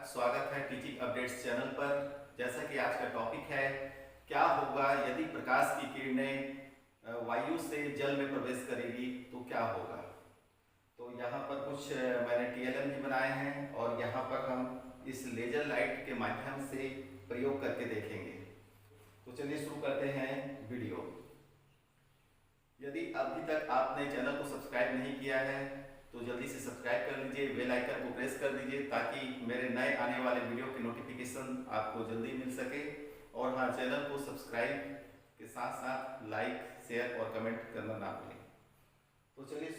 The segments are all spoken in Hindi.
स्वागत है टीचिंग अपडेट्स चैनल पर। जैसा कि आज का टॉपिक है, क्या होगा यदि प्रकाश की किरणें वायु से जल में प्रवेश करेगी तो क्या होगा। तो यहाँ पर कुछ मैंने टीएलएम भी बनाए हैं और यहाँ पर हम इस लेजर लाइट के माध्यम से प्रयोग करके देखेंगे। तो चलिए शुरू करते हैं वीडियो। यदि अभी तक आपने चैनल को सब्सक्राइब नहीं किया है तो जल्दी से सब्सक्राइब कर लीजिए, बेल आइकन को प्रेस कर दीजिए ताकि मेरे नए आने वाले वीडियो के नोटिफिकेशन आपको जल्दी मिल सके। और हाँ, चैनल को सब्सक्राइब के साथ साथ लाइक, शेयर और कमेंट करना ना भूलें। तो चलिए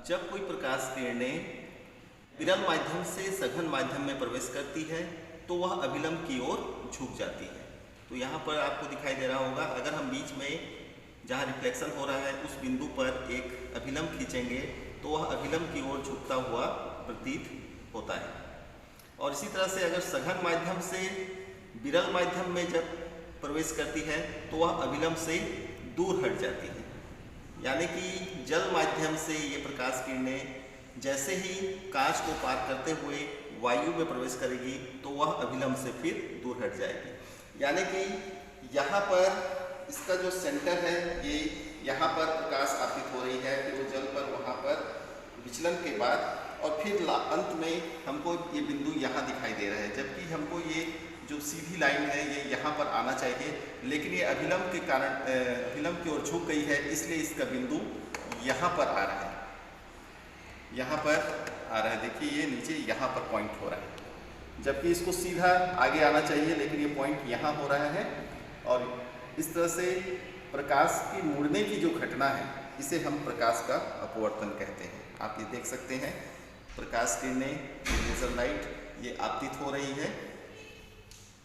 जब कोई प्रकाश किरणें विरल माध्यम से सघन माध्यम में प्रवेश करती है तो वह अभिलंब की ओर झुक जाती है। तो यहाँ पर आपको दिखाई दे रहा होगा, अगर हम बीच में जहाँ रिफ्लेक्शन हो रहा है उस बिंदु पर एक अभिलंब खींचेंगे तो वह अभिलंब की ओर झुकता हुआ प्रतीत होता है। और इसी तरह से अगर सघन माध्यम से विरल माध्यम में जब प्रवेश करती है तो वह अभिलंब से दूर हट जाती है। यानी कि जल माध्यम से ये प्रकाश किरणें जैसे ही कांच को पार करते हुए वायु में प्रवेश करेगी तो वह अभिलंब से फिर दूर हट जाएगी। यानी कि यहाँ पर इसका जो सेंटर है, ये यहाँ पर प्रकाश आपतित हो रही है, फिर वो जल पर वहाँ पर विचलन के बाद और फिर अंत में हमको ये बिंदु यहाँ दिखाई दे रहा है। जबकि हमको ये जो सीधी लाइन है ये यहाँ पर आना चाहिए, लेकिन ये अभिलंब के कारण अभिलंब की ओर झुक गई है, इसलिए इसका बिंदु यहाँ पर आ रहा है, यहाँ पर आ रहा है। देखिए ये नीचे यहाँ पर पॉइंट हो रहा है, जबकि इसको सीधा आगे आना चाहिए, लेकिन ये पॉइंट यहाँ हो रहा है। और इस तरह से प्रकाश की मुड़ने की जो घटना है इसे हम प्रकाश का अपवर्तन कहते हैं। आप ये देख सकते हैं, प्रकाश किरणें लेजर लाइट ये आपतित हो रही है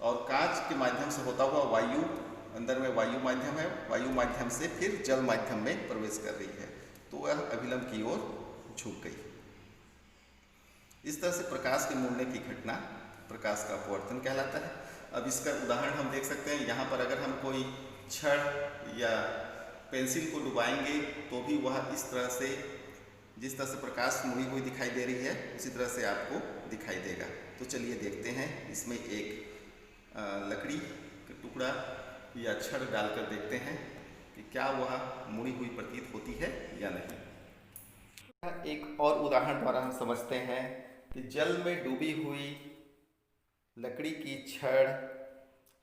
और कांच के माध्यम से होता हुआ वायु, अंदर में वायु माध्यम है, वायु माध्यम से फिर जल माध्यम में प्रवेश कर रही है, तो वह अभिलंब की ओर झुक गई। इस तरह से प्रकाश के मुड़ने की घटना प्रकाश का अपवर्तन कहलाता है। अब इसका उदाहरण हम देख सकते हैं। यहाँ पर अगर हम कोई छड़ या पेंसिल को डुबाएंगे तो भी वह इस तरह से, जिस तरह से प्रकाश मुड़ी हुई दिखाई दे रही है उसी तरह से आपको दिखाई देगा। तो चलिए देखते हैं, इसमें एक लकड़ी का टुकड़ा या छड़ डालकर देखते हैं कि क्या वह मुड़ी हुई प्रतीत होती है या नहीं। एक और उदाहरण द्वारा हम समझते हैं कि जल में डूबी हुई लकड़ी की छड़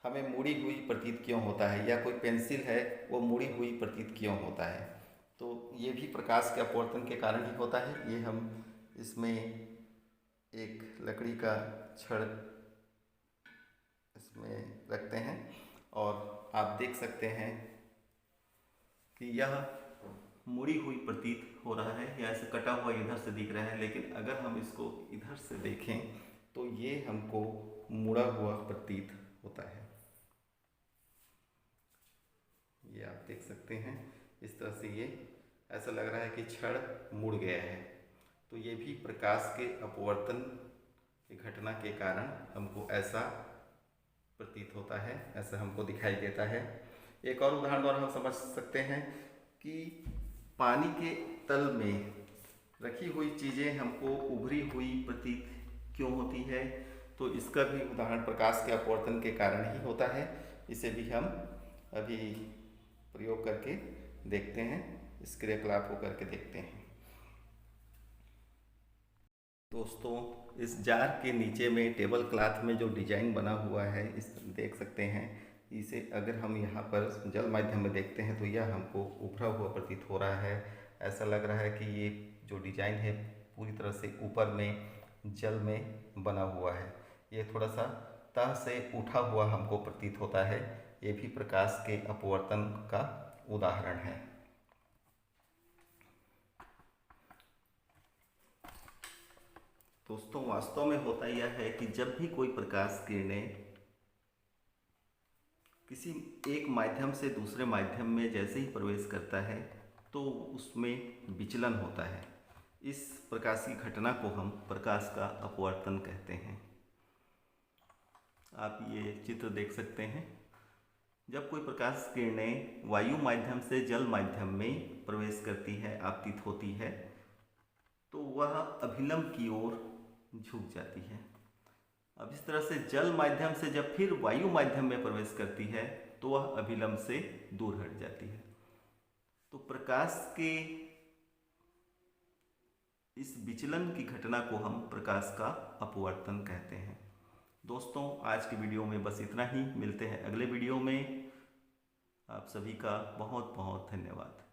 हमें मुड़ी हुई प्रतीत क्यों होता है, या कोई पेंसिल है वो मुड़ी हुई प्रतीत क्यों होता है। तो ये भी प्रकाश के अपवर्तन के कारण ही होता है। ये हम इसमें एक लकड़ी का छड़ इसमें रखते हैं और आप देख सकते हैं कि यह मुड़ी हुई प्रतीत हो रहा है, या ऐसे कटा हुआ इधर से दिख रहा है, लेकिन अगर हम इसको इधर से देखें तो ये हमको मुड़ा हुआ प्रतीत होता है। ये आप देख सकते हैं, इस तरह से ये ऐसा लग रहा है कि छड़ मुड़ गया है। तो ये भी प्रकाश के अपवर्तन की घटना के कारण हमको ऐसा प्रतीत होता है, ऐसा हमको दिखाई देता है। एक और उदाहरण द्वारा हम समझ सकते हैं कि पानी के तल में रखी हुई चीज़ें हमको उभरी हुई प्रतीत क्यों होती है। तो इसका भी उदाहरण प्रकाश के अपवर्तन के कारण ही होता है। इसे भी हम अभी प्रयोग करके देखते हैं, इस क्रियाकलाप को करके देखते हैं। दोस्तों, इस जार के नीचे में टेबल क्लॉथ में जो डिजाइन बना हुआ है, इस देख सकते हैं। इसे अगर हम यहाँ पर जल माध्यम में देखते हैं तो यह हमको उभरा हुआ प्रतीत हो रहा है। ऐसा लग रहा है कि ये जो डिजाइन है पूरी तरह से ऊपर में जल में बना हुआ है। ये थोड़ा सा तह से उठा हुआ हमको प्रतीत होता है। ये भी प्रकाश के अपवर्तन का उदाहरण है। दोस्तों वास्तव में होता यह है कि जब भी कोई प्रकाश किरणें किसी एक माध्यम से दूसरे माध्यम में जैसे ही प्रवेश करता है तो उसमें विचलन होता है। इस प्रकाश की घटना को हम प्रकाश का अपवर्तन कहते हैं। आप ये चित्र देख सकते हैं। जब कोई प्रकाश किरणें वायु माध्यम से जल माध्यम में प्रवेश करती है, आपतित होती है, तो वह अभिलंब की ओर झुक जाती है। अब इस तरह से जल माध्यम से जब फिर वायु माध्यम में प्रवेश करती है तो वह अभिलंब से दूर हट जाती है। तो प्रकाश के इस विचलन की घटना को हम प्रकाश का अपवर्तन कहते हैं। दोस्तों आज के वीडियो में बस इतना ही। मिलते हैं अगले वीडियो में। आप सभी का बहुत बहुत धन्यवाद।